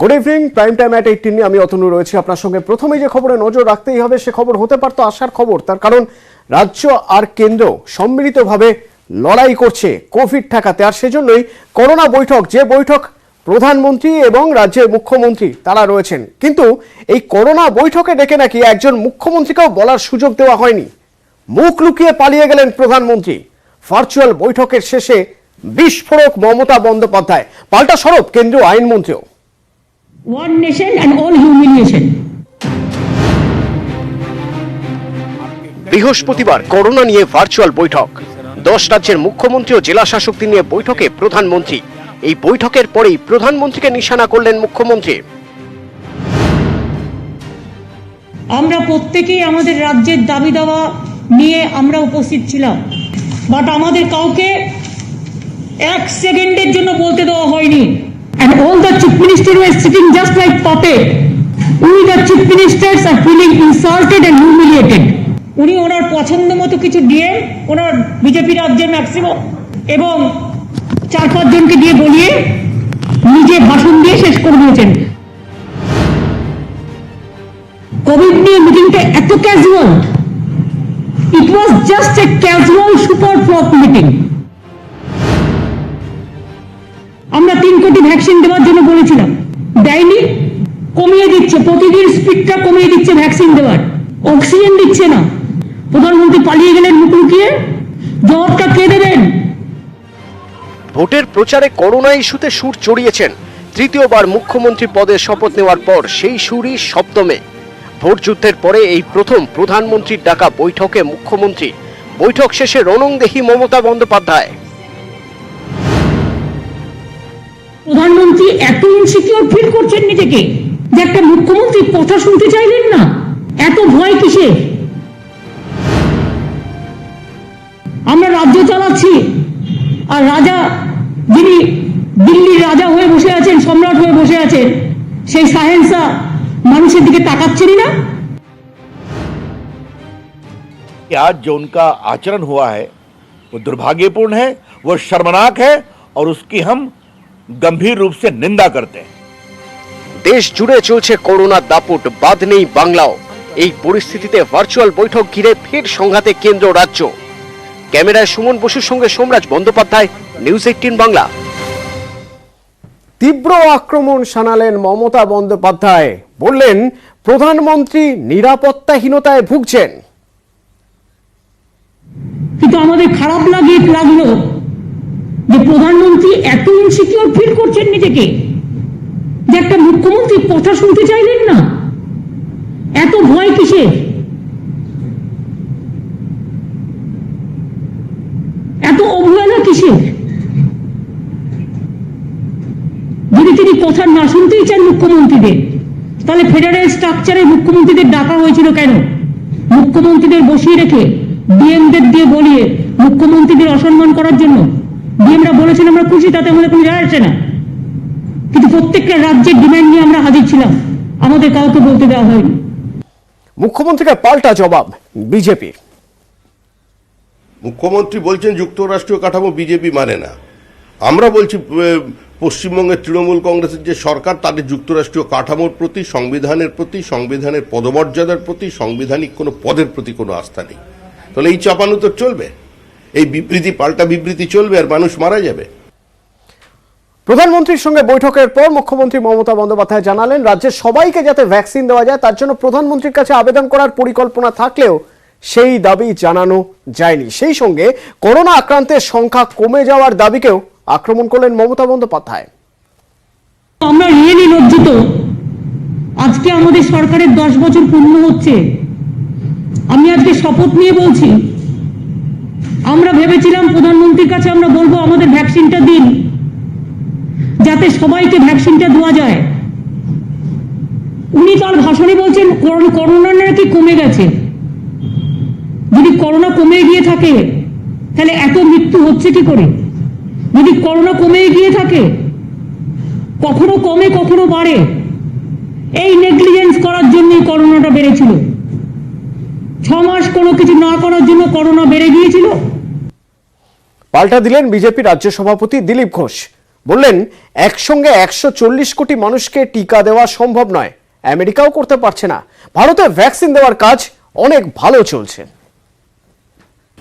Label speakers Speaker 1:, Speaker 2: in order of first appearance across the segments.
Speaker 1: Good evening, prime time এট 18 নিয়ে আমি অতনু রয়েছি আপনার সঙ্গে। প্রথমে যে খবরে নজর রাখতেই হবে সে খবর হতে পারতো আশার খবর, তার কারণ রাজ্য আর কেন্দ্র সম্মিলিতভাবে লড়াই করছে কোভিড ঠেকাতে। আর সেজন্যই করোনা বৈঠক, যে বৈঠক প্রধানমন্ত্রী এবং রাজ্যের মুখ্যমন্ত্রী তারা রয়েছেন, কিন্তু এই করোনা বৈঠকে ডেকে নাকি একজন মুখ্যমন্ত্রীকেও বলার সুযোগ দেওয়া হয়নি। মুখ লুকিয়ে পালিয়ে গেলেন প্রধানমন্ত্রী। ভার্চুয়াল বৈঠকের শেষে বিস্ফোরক মমতা বন্দ্যোপাধ্যায়, পাল্টা সরব কেন্দ্রীয় আইনমন্ত্রীও।
Speaker 2: One nation and all humiliation.
Speaker 1: বৃহস্পতিবার করোনা নিয়ে ভার্চুয়াল বৈঠক। 10 রাজ্যের মুখ্যমন্ত্রী ও জেলা শাসকদের নিয়ে বৈঠকে প্রধানমন্ত্রী। এই বৈঠকের পরেই প্রধানমন্ত্রীকে নিশানা করলেন মুখ্যমন্ত্রী।
Speaker 2: আমরা প্রত্যেকেই আমাদের রাজ্যের দাবি দাওয়া নিয়ে আমরা উপস্থিত ছিলাম, বাট আমাদের কাউকে এক সেকেন্ডের জন্য বলতে দেওয়া হয়নি। And all the chief ministers were sitting just like puppet. We the chief ministers are feeling insulted and humiliated. উনি ওনার পছন্দ মতো কিছু দিয়ে ওনার বিজেপি রাজ্যের ম্যাক্সিমাম এবং 4-5 জনকে দিয়ে বলিয়ে নিজে ভাষণ দিয়ে শেষ করে দিয়েছেন। কোভিড নিয়ে মিটিংটা এত casual, it was just a casual super flop meeting. আমরা 3 কোটি ভ্যাকসিন দেওয়ার জন্য বলেছিলাম, দেয়নি, কমিয়ে দিচ্ছে, প্রতিদিন স্পিডটা কমিয়ে দিচ্ছে ভ্যাকসিন দেওয়ার, অক্সিজেন দিচ্ছে না। প্রধানমন্ত্রী পালিয়ে গেলেন মুখ লুকিয়ে। জবাবটা কে দেবেন?
Speaker 1: ভোটের প্রচারে করোনা ইস্যুতে সুর চড়িয়েছেন। তৃতীয়বার মুখ্যমন্ত্রী পদে শপথ নেওয়ার পর সেই সুরই সপ্তমে। ভোট যুদ্ধের পরে এই প্রথম প্রধানমন্ত্রীর ডাকা বৈঠকে মুখ্যমন্ত্রী। বৈঠক শেষে রণংদেহী মমতা বন্দ্যোপাধ্যায়।
Speaker 2: প্রধানমন্ত্রী এত ইনসিকিউর ফিল করছেন নিজেকে যে একটা মুখ্যমন্ত্রী কথা শুনতে চাইলেন না। এত ভয় কিসে? আমরা রাজ্য চালাচ্ছি, আর রাজা, যিনি দিল্লির রাজা হয়ে বসে আছেন, সম্রাট হয়ে বসে আছেন, সেই সাহেন্সা মানুষের দিকে তাকাচ্ছেনই না।
Speaker 3: आज जो उनका आचरण हुआ है वो दुर्भाग्यपूर्ण है, वो शर्मनाक है और उसकी हम गंभीर रूप से निंदा करते हैं।
Speaker 1: দেশ জুড়ে চলছে করোনার দাপট, বাদ নেই বাংলাও। এই পরিস্থিতিতে ভার্চুয়াল বৈঠক ঘিরে ফের সংঘাতে কেন্দ্র রাজ্য। ক্যামেরায় সুমন বসুর সঙ্গে সোমরাজ বন্দ্যোপাধ্যায়, নিউজ 18 বাংলা। তীব্র আক্রমণ শানালেন মমতা বন্দ্যোপাধ্যায়, বললেন প্রধানমন্ত্রী নিরাপত্তাহীনতায় ভুগছেন।
Speaker 2: কিন্তু আমাদের খারাপ লাগলো যে প্রধানমন্ত্রী এত ইনসিকিউর ফিল করছেন নিজেকে যে একটা মুখ্যমন্ত্রী কথা শুনতে চাইলেন না। এত ভয় কিসে? এত অবহেলা কিসে? যদি তিনি কথা না শুনতেই চান মুখ্যমন্ত্রীদের, তাহলে ফেডারেল স্ট্রাকচারে মুখ্যমন্ত্রীদের ডাকা হয়েছিল কেন? মুখ্যমন্ত্রীদের বসিয়ে রেখে ডিএমদের দিয়ে বলিয়ে মুখ্যমন্ত্রীদের অসম্মান করার জন্য। ডিএমরা বলেছেন আমরা খুশি, তাতে আমাদের কোনো যায় আসে না, কিন্তু প্রত্যেকটা রাজ্যের ডিমান্ড নিয়ে আমরা হাজির ছিলাম, আমাদের কাউকে বলতে দেওয়া হয়নি।
Speaker 1: মুখ্যমন্ত্রীকে পাল্টা জবাব বিজেপির।
Speaker 4: মুখ্যমন্ত্রী বলছেন যুক্তরাষ্ট্রীয় কাঠামো বিজেপি মানে না। আমরা বলছি পশ্চিমবঙ্গের তৃণমূল কংগ্রেসের যে সরকার, তাদের যুক্তরাষ্ট্রীয় কাঠামোর প্রতি, সংবিধানের প্রতি, সংবিধানের পদমর্যাদার প্রতি, সাংবিধানিক কোনো পদের প্রতি কোনো আস্থা নেই। তাহলে এই চাপানো তো চলবে, এই বিবৃতি পাল্টা বিবৃতি চলবে, আর মানুষ মারা যাবে।
Speaker 1: প্রধানমন্ত্রীর সঙ্গে বৈঠকের পর মুখ্যমন্ত্রী মমতা বন্দ্যোপাধ্যায় জানালেন, রাজ্যের সবাইকে যাতে ভ্যাকসিন দেওয়া যায় তার জন্য প্রধানমন্ত্রীর কাছে আবেদন করার পরিকল্পনা থাকলেও সেই দাবি জানানো যায়নি। সেই সঙ্গে করোনা আক্রান্তের সংখ্যা কমে যাওয়ার দাবিকেও আক্রমণ করলেন মমতা বন্দ্যোপাধ্যায়।
Speaker 2: আমরা রিয়েলি লজ্জিত। আজকে আমাদের সরকারের 10 বছর পূর্ণ হচ্ছে। আমি আজকে শপথ নিয়ে বলছি, আমরা ভেবেছিলাম প্রধানমন্ত্রীর কাছে আমরা বলবো আমাদের ভ্যাকসিনটা দিন, যাতে সবাইকে ভ্যাকসিনটা দেওয়া যায়। উনি তার ভাষণে বলছেন করোনা নাকি কমে গেছে। যদি করোনা কমে গিয়ে থাকে তাহলে এত মৃত্যু হচ্ছে কি করে? যদি করোনা কমে গিয়ে থাকে, কখনো কমে কখনো বাড়ে, এই নেগলিজেন্স করার জন্যই করোনাটা বেড়েছিল। 6 মাস কোনো কিছু না করার জন্য করোনা বেড়ে গিয়েছিল।
Speaker 1: পাল্টা দিলেন বিজেপি রাজ্য সভাপতি দিলীপ ঘোষ। বললেন একসঙ্গে 140 কোটি মানুষকে টিকা দেওয়া সম্ভব নয়, আমেরিকাও করতে পারছে না, ভারতে ভ্যাকসিন দেওয়ার কাজ অনেক ভালো চলছে।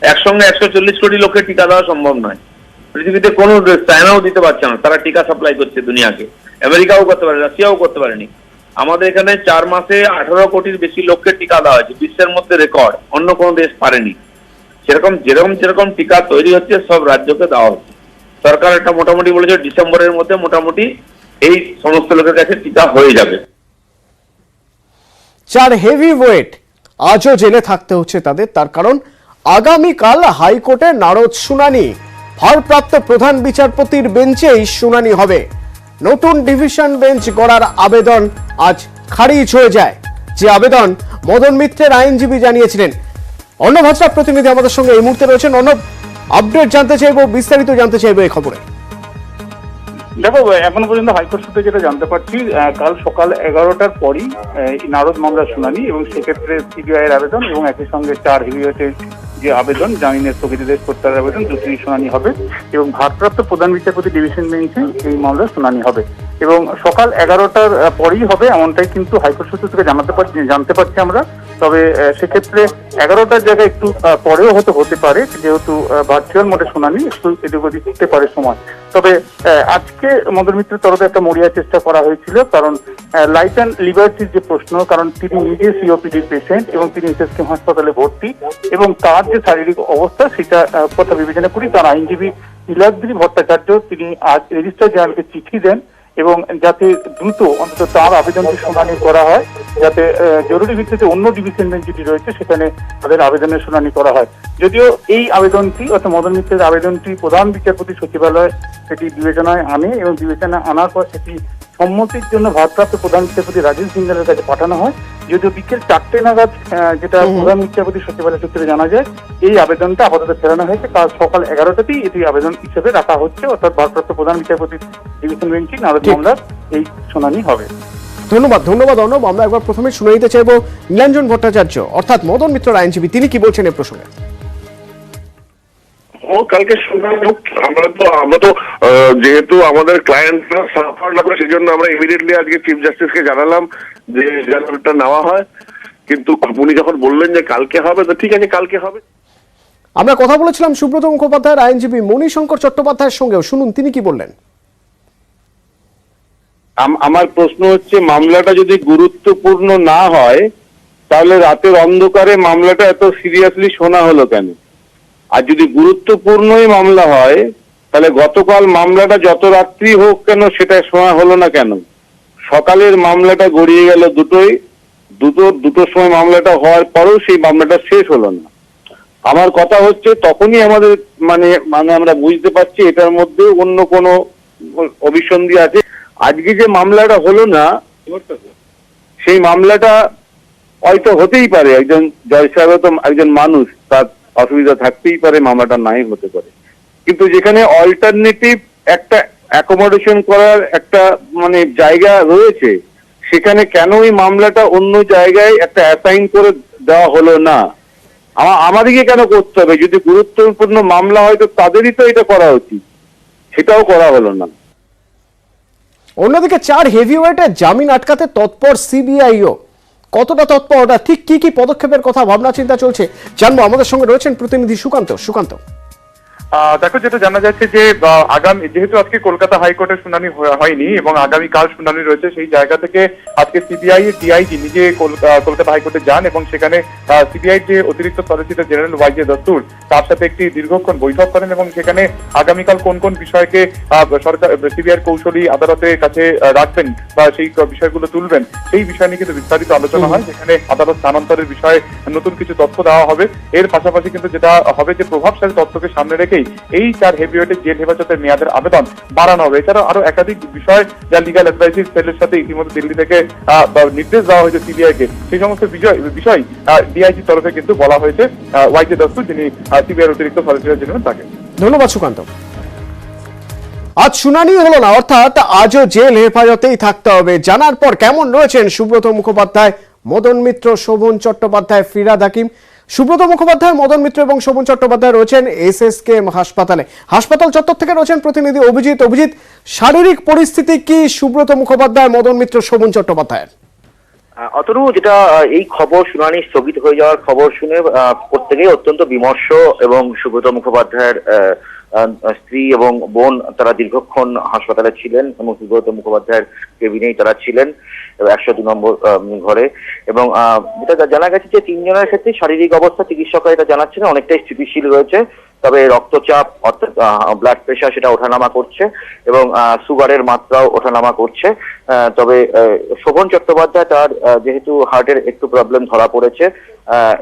Speaker 5: একসঙ্গে 140 কোটি লোককে টিকা দেওয়া সম্ভব নয়। পৃথিবীতে কোনো চায়নাও দিতে পারছে না, তারা টিকা সাপ্লাই করছে দুনিয়াকে। আমেরিকাও করতে পারে, রাশিয়াও করতে পারেনি। আমাদের এখানে 4 মাসে 18 কোটির বেশি লোককে টিকা দেওয়া হয়েছে, বিশ্বের মধ্যে রেকর্ড, অন্য কোনো দেশ পারেনি। যেরকম টিকা তৈরি হচ্ছে সব রাজ্যকে দেওয়া হচ্ছে। সরকার একটা মোটামুটি বলেছে ডিসেম্বরের মধ্যে মোটামুটি এই সমস্ত লোকের কাছে টিকা হয়ে যাবে।
Speaker 1: 4 হেভি ওয়েট আজও জেলে থাকতে হচ্ছে তাদের, তার কারণ আগামীকাল হাইকোর্টে নারদ শুনানি। ভারপ্রাপ্ত প্রধান বিচারপতির বেঞ্চেই শুনানি হবে। নতুন ডিভিশন বেঞ্চ গড়ার আবেদন আজ খারিজ হয়ে যায়, যে আবেদন মদন মিত্রের আইনজীবী জানিয়েছিলেন। অর্ণব হাজরা প্রতিনিধি আমাদের সঙ্গে এই মুহূর্তে রয়েছেন। অর্ণব, আপডেট জানতে চাইবো, বিস্তারিত জানতে চাইবো এই খবরে।
Speaker 6: দেখো, এখনো পর্যন্ত হাইকোর্ট সূত্রে যেটা জানতে পারছি, কাল সকাল 11টার পরই নারদ মামলার শুনানি, এবং সেক্ষেত্রে সিবিআই এর আবেদন এবং একই সঙ্গে 4 হেভিওয়েটের যে আবেদন, জামিনের স্থগিতাদেশ প্রত্যাহারের আবেদন, দুটিরই শুনানি হবে এবং ভারপ্রাপ্ত প্রধান বিচারপতি ডিভিশন বেঞ্চে এই মামলার শুনানি হবে এবং সকাল 11টার পরেই হবে, এমনটাই কিন্তু হাইকোর্ট সূত্র থেকে জানতে পারছি আমরা। তবে সেক্ষেত্রে 11টার জায়গায় একটু পরেও হতে পারে, যেহেতু ভার্চুয়াল মোডে শুনানি, একটু এদিক ওদিক হতে পারে সময়। তবে আজকে মদন মিত্রের তরফে একটা মরিয়া চেষ্টা করা হয়েছিল, কারণ লাইফ অ্যান্ড লিবার্টির যে প্রশ্ন, কারণ তিনি নিজে সিওপিডি পেশেন্ট এবং তিনি এসএসকেএম হাসপাতালে ভর্তি, এবং তার যে শারীরিক অবস্থা সেটা কথা বিবেচনা করি তার আইনজীবী নীলাদ্রি ভট্টাচার্য তিনি আজ রেজিস্ট্রার জেনারেলকে চিঠি দেন এবং যাতে দ্রুত অন্তত তার আবেদনটি শুনানি করা হয়, যাতে জরুরি ভিত্তিতে অন্য ডিভিশন বেঞ্চ যেটি রয়েছে সেখানে তাদের আবেদনের শুনানি করা হয়। যদিও এই আবেদনটি অর্থাৎ মদন মিত্রের আবেদনটি প্রধান বিচারপতি সচিবালয় সেটি বিবেচনায় আনে এবং বিবেচনায় আনার পর সেটি সম্মতির জন্য ভারপ্রাপ্ত প্রধান বিচারপতি রাজীব সিংহের কাছে পাঠানো হয়। যদিও বিকেল 4টে নাগাদ যেটা প্রধান বিচারপতি সচিবালয় সূত্রে জানা যায়, এই আবেদনটা আপাতত ফেরানো হয়েছে। কাল সকাল 11টাতেই এটি আবেদন হিসেবে রাখা হচ্ছে, অর্থাৎ ভারপ্রাপ্ত প্রধান বিচারপতি ডিভিশন বেঞ্চে নারদ মামলার এই শুনানি হবে।
Speaker 1: ধন্যবাদ অর্ণব। আমরা একবার প্রথমে শুনে নিতে চাইবো নীলাঞ্জন ভট্টাচার্য অর্থাৎ মদন মিত্রের আইনজীবী, তিনি কি বলছেন এই প্রসঙ্গে।
Speaker 7: কালকে শুনলাম, আমরা তো যেহেতু আমাদের ক্লায়েন্টরা সাফার না করে, সেই জন্য আমরা ইমিডিয়েটলি আজকে চিফ জাস্টিসকে জানালাম যে জানাটা নেওয়া হয়, কিন্তু উনি যখন বললেন যে কালকে হবে, তো ঠিক আছে কালকে হবে।
Speaker 1: আমরা কথা বলেছিলাম সুব্রত মুখোপাধ্যায়ের আইনজীবী মণিশঙ্কর চট্টোপাধ্যায়ের সঙ্গেও, শুনুন তিনি কি বললেন।
Speaker 8: আমার প্রশ্ন হচ্ছে, মামলাটা যদি গুরুত্বপূর্ণ না হয় তাহলে রাতের অন্ধকারে মামলাটা এত সিরিয়াসলি শোনা হলো কেন? আর যদি গুরুত্বপূর্ণই মামলা হয় তাহলে গতকাল মামলাটা যত রাত্রি হোক কেন সেটা শোনা হলো না কেন? সকালের মামলাটা গড়িয়ে গেল দুটোর সময় মামলাটা হওয়ার পরেও সেই মামলাটা শেষ হলো না। আমার কথা হচ্ছে তখনই আমাদের মানে আমরা বুঝতে পারছি এটার মধ্যে অন্য কোনো অভিসন্ধি আছে। আজকে যে মামলাটা হলো না, সেই মামলাটা হয়তো হতেই পারে, একজন জজ সাহেব তো একজন মানুষ, তার অসুবিধা থাকতেই পারে, মামলাটা নাই হতে পারে, কিন্তু যেখানে অল্টারনেটিভ একটা অ্যাকোমোডেশন করার একটা মানে জায়গা রয়েছে, সেখানে কেন এই মামলাটা অন্য জায়গায় একটা অ্যাসাইন করে দেওয়া হলো না? আমাদেরকে কেন করতে হবে? যদি গুরুত্বপূর্ণ মামলা হয় তো তাদেরই তো এটা করা উচিত, সেটাও করা হলো না।
Speaker 1: অন্যদিকে 4 হেভিওয়েটের জামিন আটকাতে তৎপর সিবিআইও, কতটা তৎপর, ওটা ঠিক কি কি পদক্ষেপের কথা ভাবনা চিন্তা চলছে জানবো। আমাদের সঙ্গে রয়েছেন প্রতিনিধি সুকান্ত।
Speaker 6: দেখো, যেটা জানা যাচ্ছে যে আগামী, যেহেতু আজকে কলকাতা হাইকোর্টের শুনানি হয়নি এবং আগামীকাল শুনানি রয়েছে, সেই জায়গা থেকে আজকে সিবিআই এর ডিআইজি নিজে কলকাতা হাইকোর্টে যান এবং সেখানে সিবিআই যে অতিরিক্ত সলিসিটর জেনারেল ওয়াইজে দস্তুর তার সাথে একটি দীর্ঘক্ষণ বৈঠক করেন এবং সেখানে আগামীকাল কোন কোন বিষয়কে সরকার সিবিআই কৌশলী আদালতের কাছে রাখবেন বা সেই বিষয়গুলো তুলবেন, সেই বিষয় নিয়ে কিন্তু বিস্তারিত আলোচনা হয়। সেখানে আদালত স্থানান্তরের বিষয়ে নতুন কিছু তথ্য দেওয়া হবে। এর পাশাপাশি কিন্তু যেটা হবে যে প্রভাবশালী তথ্যকে সামনে রেখেই এই 4 হেভিওয়েটের জেল হেফাজতের মেয়াদের আবেদন বাড়ানো হবে। এছাড়াও আরো একাধিক বিষয় যা লিগ্যাল অ্যাডভাইজারি সেলের সাথে ইতিমধ্যে দিল্লি থেকে নির্দেশ দেওয়া হয়েছে সিবিআই কে, সেই সমস্ত বিষয় ডিআইজির তরফে কিন্তু বলা হয়েছে ওয়াইজে দস্তুর, যিনি সিবিআই অতিরিক্ত সলিসিটর জেনারেল, তাকে।
Speaker 1: ধন্যবাদ সুকান্ত। আজ শুনানি হলো না, অর্থাৎ আজও জেল হেফাজতেই থাকতে হবে। জানার পর কেমন রয়েছেন সুব্রত মুখোপাধ্যায়, মদন মিত্র, শোভন চট্টোপাধ্যায়, ফিরহাদ হাকিম, সুব্রত মুখোপাধ্যায়, মদন মিত্র এবং শোভন চট্টোপাধ্যায় রয়েছেন SSKM হাসপাতালে। হাসপাতাল চত্বর থেকে রয়েছেন প্রতিনিধি অভিজিৎ। অভিজিৎ, শারীরিক পরিস্থিতি কি সুব্রত মুখোপাধ্যায়, মদন মিত্র, শোভন চট্টোপাধ্যায়ের?
Speaker 9: অতনু, যেটা এই খবর শুনানি স্থগিত হয়ে যাওয়ার খবর শুনে প্রত্যেকেই অত্যন্ত বিমর্ষ এবং সুব্রত মুখোপাধ্যায়ের স্ত্রী এবং বোন তারা দীর্ঘক্ষণ হাসপাতালে ছিলেন এবং সুব্রত মুখোপাধ্যায়ের কেবিনেই তারা ছিলেন 102 নম্বর ঘরে। এবং যেটা জানা গেছে যে 3 জনের ক্ষেত্রে শারীরিক অবস্থা চিকিৎসকরা এটা জানাচ্ছেন অনেকটাই স্থিতিশীল রয়েছে, তবে রক্তচাপ অর্থাৎ ব্লাড প্রেশার সেটা ওঠানামা করছে এবং সুগারের মাত্রাও ওঠানামা করছে। তবে শোভন চট্টোপাধ্যায় তার যেহেতু হার্টের একটু প্রবলেম ধরা পড়েছে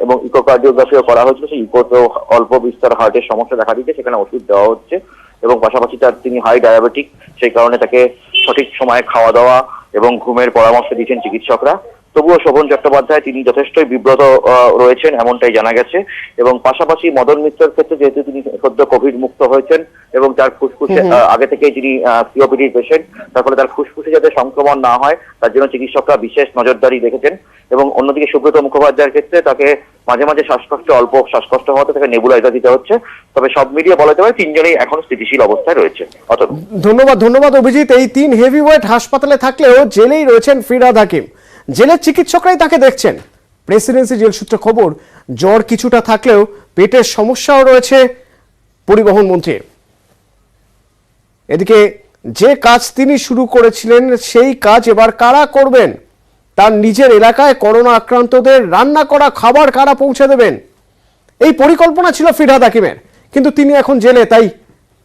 Speaker 9: এবং ইকোকার্ডিওগ্রাফিও করা হয়েছিল, সেই ইকোতেও অল্প বিস্তর হার্টের সমস্যা দেখা দিচ্ছে, সেখানে ওষুধ দেওয়া হচ্ছে এবং পাশাপাশি তিনি হাই ডায়াবেটিক, সেই কারণে তাকে সঠিক সময়ে খাওয়া দাওয়া এবং ঘুমের পরামর্শ দিচ্ছেন চিকিৎসকরা। তবুও শোভন চট্টোপাধ্যায় তিনি যথেষ্টই বিব্রত রয়েছেন এমনটাই জানা গেছে। এবং পাশাপাশি মদন মিত্রের ক্ষেত্রে যেহেতু তিনি সদ্য কোভিড মুক্ত হয়েছেন এবং তার ফুসফুসে আগে থেকেই তিনি সিওপিডির পেশেন্ট, তার ফলে তার ফুসফুসে যাতে সংক্রমণ না হয় তার জন্য চিকিৎসকরা বিশেষ নজরদারি রেখেছেন। এবং অন্যদিকে সুব্রত মুখোপাধ্যায়ের ক্ষেত্রে তাকে মাঝে মাঝে অল্প শ্বাসকষ্ট হওয়াতে তাকে নেবুলাইজার দিতে হচ্ছে। তবে সব মিলিয়ে বলা যেতে পারে 3 জনেই এখন স্থিতিশীল অবস্থায় রয়েছে।
Speaker 1: ধন্যবাদ অভিজিৎ। এই 3 হেভিওয়েট হাসপাতালে থাকলেও জেলেই রয়েছেন ফিরহাদ হাকিম। জেলের চিকিৎসকরাই তাকে দেখছেন। প্রেসিডেন্সি জেল সূত্রে খবর, জ্বর কিছুটা থাকলেও পেটের সমস্যাও রয়েছে পরিবহন মন্ত্রীর। এদিকে যে কাজ তিনি শুরু করেছিলেন সেই কাজ এবার কারা করবেন? তার নিজের এলাকায় করোনা আক্রান্তদের রান্না করা খাবার কারা পৌঁছে দেবেন, এই পরিকল্পনা ছিল ফিরহাদ হাকিমের। কিন্তু তিনি এখন জেলে, তাই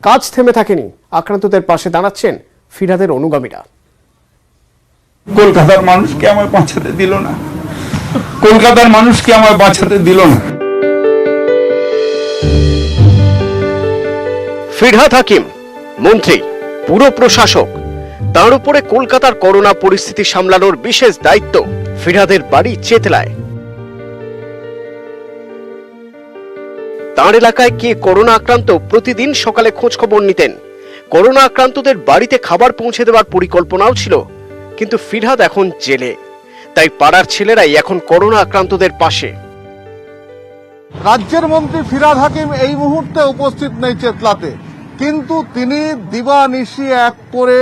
Speaker 1: কাজ থেমে থাকেনি। আক্রান্তদের পাশে দাঁড়াচ্ছেন ফিরহাদের অনুগামীরা।
Speaker 10: কলকাতার মানুষকে আমায় বাঁচাতে দিল না, কলকাতার মানুষকে আমায় বাঁচাতে দিল না।
Speaker 1: ফিরহাদ হাকিম মন্ত্রী, পুরো প্রশাসক, তার উপরে কলকাতার করোনা পরিস্থিতি সামলানোর বিশেষ দায়িত্ব। ফিরহাদের বাড়ি চেতলায়। তার এলাকায় কে করোনা আক্রান্ত প্রতিদিন সকালে খোঁজ খবর নিতেন। করোনা আক্রান্তদের বাড়িতে খাবার পৌঁছে দেওয়ার পরিকল্পনাও ছিল। কিন্তু ফিরহাদ এখন জেলে, তাই পাড়ার ছেলেরাই এখন করোনা আক্রান্তদের পাশে।
Speaker 11: রাজ্যের মন্ত্রী ফিরহাদ হাকিম এই মুহূর্তে উপস্থিত নেই চেতলাতে, কিন্তু তিনি দিবানিশি এক করে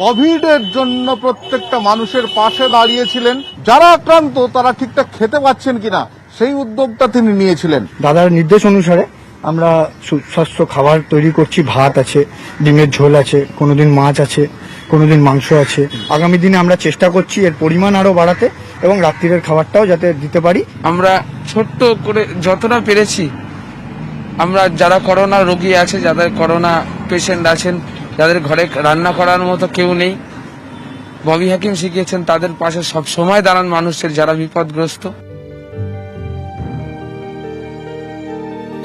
Speaker 11: কোভিডের জন্য প্রত্যেকটা মানুষের পাশে দাঁড়িয়েছিলেন। যারা আক্রান্ত তারা ঠিকঠাক খেতে পাচ্ছেন কিনা সেই উদ্যোগটা তিনি নিয়েছিলেন।
Speaker 12: দাদার নির্দেশ অনুসারে আমরা সুস্বাস্থ্য খাবার তৈরি করছি। ভাত আছে, ডিমের ঝোল আছে, কোনোদিন মাছ আছে, কোনোদিন মাংস আছে। আগামী দিনে আমরা চেষ্টা করছি এর পরিমাণ আরো বাড়াতে এবং রাত্রিরের খাবারটাও যাতে দিতে পারি।
Speaker 13: আমরা ছোট্ট করে যতটা পেরেছি, আমরা যারা করোনা রোগী আছে, যাদের করোনা পেশেন্ট আছেন, যাদের ঘরে রান্না করার মতো কেউ নেই, ববি হাকিম শিখিয়েছেন তাদের পাশে সব সময় দাঁড়ান মানুষের যারা বিপদগ্রস্ত।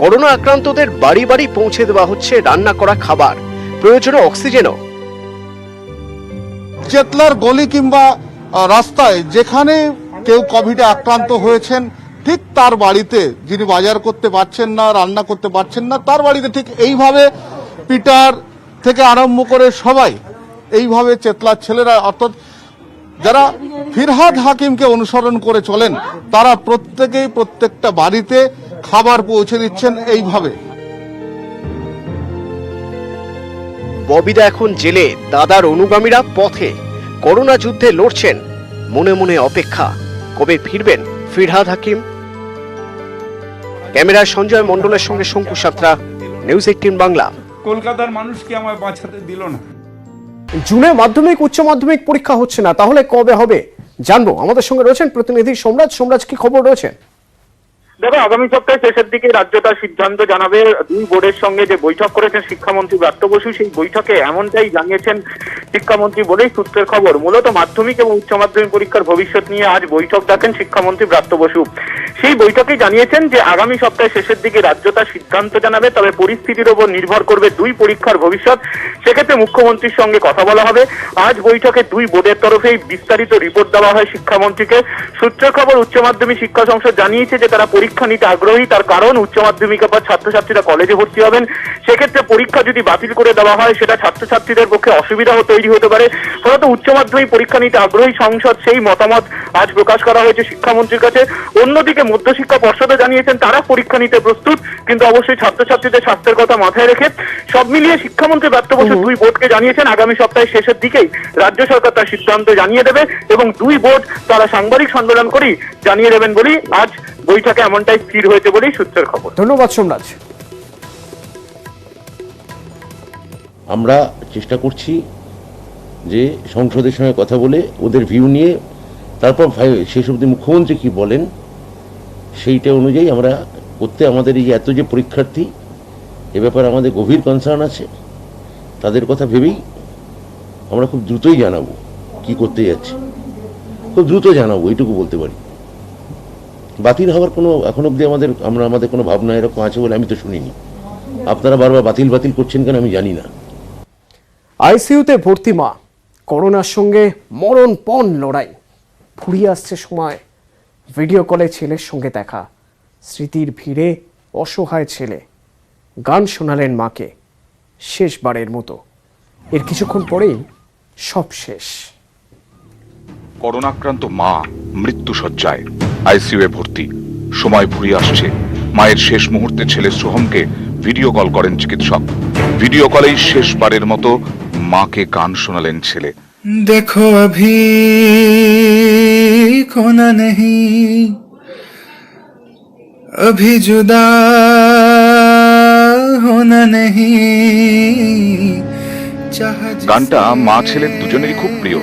Speaker 1: করোনা আক্রান্তদের বাড়ি বাড়ি পৌঁছে দেওয়া হচ্ছে রান্না করা খাবার, প্রয়োজনে অক্সিজেনও।
Speaker 11: চেতলার গলি কিংবা রাস্তায় যেখানে কেউ কোভিডে আক্রান্ত হয়েছেন, ঠিক তার বাড়িতে যিনি বাজার করতে পারছেন না, রান্না করতে পারছেন না, তার বাড়িতে ঠিক এইভাবে পিটার থেকে আরম্ভ করে সবাই এইভাবে চেতলার ছেলেরা, অর্থাৎ যারা ফিরহাদ হাকিমকে অনুসরণ করে চলেন, তারা প্রত্যেকেই প্রত্যেকটা বাড়িতে খাবার পৌঁছে দিচ্ছেন এইভাবে।
Speaker 1: ববিদা এখন জেলে, দাদার অনুগামীরা পথে। করোনা যুদ্ধে লড়ছেন, মনে মনে অপেক্ষা কবে ফিরবেন ফিরহাদ হাকিম। ক্যামেরায় সঞ্জয় মণ্ডলের সঙ্গে শঙ্কু সাঁতরা, নিউজ 18 বাংলা।
Speaker 10: কলকাতার মানুষকে আমায় বাঁচাতে দিল না।
Speaker 1: জুনে মাধ্যমিক উচ্চ মাধ্যমিক পরীক্ষা হচ্ছে না, তাহলে কবে হবে জানবো। আমাদের সঙ্গে রয়েছেন প্রতিনিধি সোমরাজ। কি খবর রয়েছে?
Speaker 6: দেখো, আগামী সপ্তাহের শেষের দিকে রাজ্য তার সিদ্ধান্ত জানাবে। 2 বোর্ডের সঙ্গে যে বৈঠক করেছেন শিক্ষামন্ত্রী ব্রাত্য বসু, সেই বৈঠকে এমনটাই জানিয়েছেন শিক্ষামন্ত্রী বলেই সূত্রের খবর। মূলত মাধ্যমিক এবং উচ্চ মাধ্যমিক পরীক্ষার ভবিষ্যৎ নিয়ে আজ বৈঠক ডাকেন শিক্ষামন্ত্রী ব্রাত্য বসু। সেই বৈঠকে জানিয়েছেন যে আগামী সপ্তাহের শেষের দিকে রাজ্য তার সিদ্ধান্ত জানাবে, তবে পরিস্থিতির উপর নির্ভর করবে 2 পরীক্ষার ভবিষ্যৎ। সেক্ষেত্রে মুখ্যমন্ত্রীর সঙ্গে কথা বলা হবে। আজ বৈঠকে 2 বোর্ডের তরফেই বিস্তারিত রিপোর্ট দেওয়া হয় শিক্ষামন্ত্রীকে। সূত্রের খবর, উচ্চ মাধ্যমিক শিক্ষা সংসদ জানিয়েছে যে তারা পরীক্ষা নিতে আগ্রহী। তার কারণ, উচ্চ মাধ্যমিকের পর ছাত্রছাত্রীরা কলেজে ভর্তি হবেন। সেক্ষেত্রে পরীক্ষা যদি বাতিল করে দেওয়া হয়, সেটা ছাত্রছাত্রীদের পক্ষে অসুবিধা হতো তৈরি হতে পারে। ফলত উচ্চ মাধ্যমিক পরীক্ষা নিতে আগ্রহী সংসদ সেই মতামত আজ প্রকাশ করা হয়েছে শিক্ষামন্ত্রীর কাছে। অন্যদিকে মধ্যশিক্ষা পর্ষদও জানিয়েছেন তারা পরীক্ষা নিতে প্রস্তুত, কিন্তু অবশ্যই ছাত্রছাত্রীদের স্বাস্থ্যের কথা মাথায় রেখে। সব মিলিয়ে শিক্ষামন্ত্রী ব্রাত্য বসু দুই বোর্ডকে জানিয়েছেন আগামী সপ্তাহের শেষের দিকেই রাজ্য সরকার তার সিদ্ধান্ত জানিয়ে দেবে এবং দুই বোর্ড তারা সাংবাদিক সম্মেলন করেই জানিয়ে দেবেন বলেই আজ বৈঠকে এমনটাই স্থির হয়েছে বলেই সূত্রের খবর।
Speaker 1: ধন্যবাদ সোমরাজ।
Speaker 14: আমরা চেষ্টা করছি যে সংসদের সঙ্গে কথা বলে ওদের ভিউ নিয়ে তারপর শেষ অবধি মুখ্যমন্ত্রী কি বলেন সেইটা অনুযায়ী আমরা করতে, আমাদের এই এত যে পরীক্ষার্থী এ ব্যাপারে আমাদের গভীর কনসার্ন আছে, তাদের কথা ভেবেই আমরা খুব দ্রুতই জানাবো কি করতে যাচ্ছি, খুব দ্রুত জানাবো এইটুকু বলতে পারি। বাতিল হওয়ার কোনো এখন অবধি আমাদের কোনো ভাবনা এরকম আছে বলে আমি তো শুনিনি। আপনারা বারবার বাতিল করছেন কেন আমি জানি না।
Speaker 1: আইসিইউতে ভর্তি মা, করোনার সঙ্গে মরণপণ লড়াই, ফুরিয়ে আসছে সময়। ভিডিও কলে ছেলের সঙ্গে দেখা, স্মৃতির ভিড়ে অসহায় ছেলে, গান শোনালেন মাকে শেষবারের মতো। এর কিছুক্ষণ পরেই সব শেষ।
Speaker 15: করোনাক্রান্ত মা মৃত্যু শয্যায়, আইসিইউ এ ভর্তি, সময় ফুরিয়ে আসছে। মায়ের শেষ মুহূর্তে ছেলে সোহমকে ভিডিও কল করেন চিকিৎসক। ভিডিও কলেই শেষবারের মতো মাকে গান শোনালেন ছেলে।
Speaker 16: দেখো অভি खोना नहीं, अभी जुदा होना नहीं।
Speaker 15: গানটা মা ছেলের দুজনেরই খুব প্রিয়,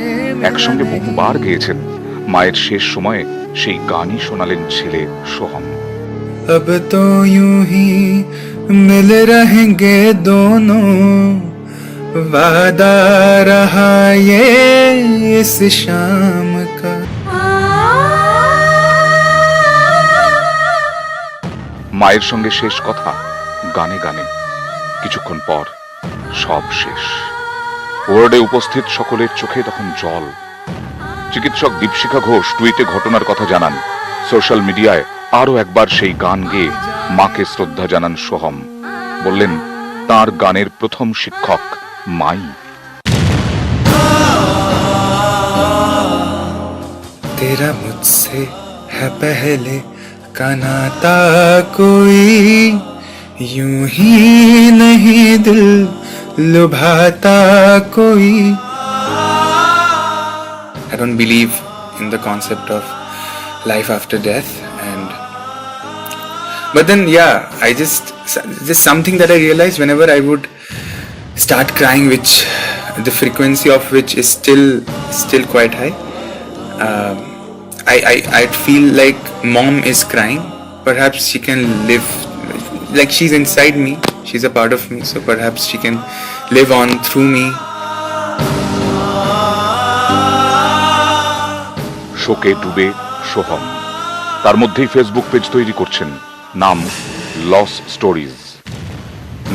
Speaker 15: একসঙ্গে বহুবার গেয়েছেন। মায়ের শেষ সময়ে সেই গানই শোনালেন ছেলে সোহম।
Speaker 16: अब तो यूं ही मिल रहेंगे दोनों, वादा रहा ये इस शाम का।
Speaker 15: মায়ের সঙ্গে শেষ কথা গানে গানে, কিছুক্ষণ পর সব শেষ। ওয়ার্ডে উপস্থিত সকলের চোখে তখন জল। চিকিৎসক দীপশিখা ঘোষ টুইটে ঘটনার কথা জানান। সোশ্যাল মিডিয়ায় আরো একবার সেই গান গেয়ে মাকে শ্রদ্ধা জানান সোহম। বললেন তার গানের প্রথম শিক্ষক মাই।
Speaker 16: तेरा मुझसे है पहले का नाता, कोई यूं ही नहीं दिल लुभाता कोई। I don't believe in the concept of life after death, but then I just something that I realized whenever I would start crying, which the frequency of which is still quite high. I'd feel like mom is crying. Perhaps she can live, like she's inside me, she's a part of me, so perhaps she can live on through me.
Speaker 15: শোকে ডুবে সোহম, তার মধ্যেই Facebook page তৈরি করছেন, নাম loss stories.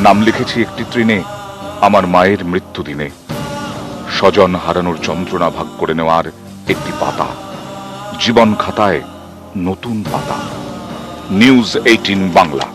Speaker 15: নাম লিখেছি একটি তৃণে আমার মায়ের মৃত্যু দিনে, স্বজন হারানোর যন্ত্রণা ভাগ করে নেওয়ার একটি পাতা, জীবন খাতায় নতুন পাতা। নিউজ 18 বাংলা।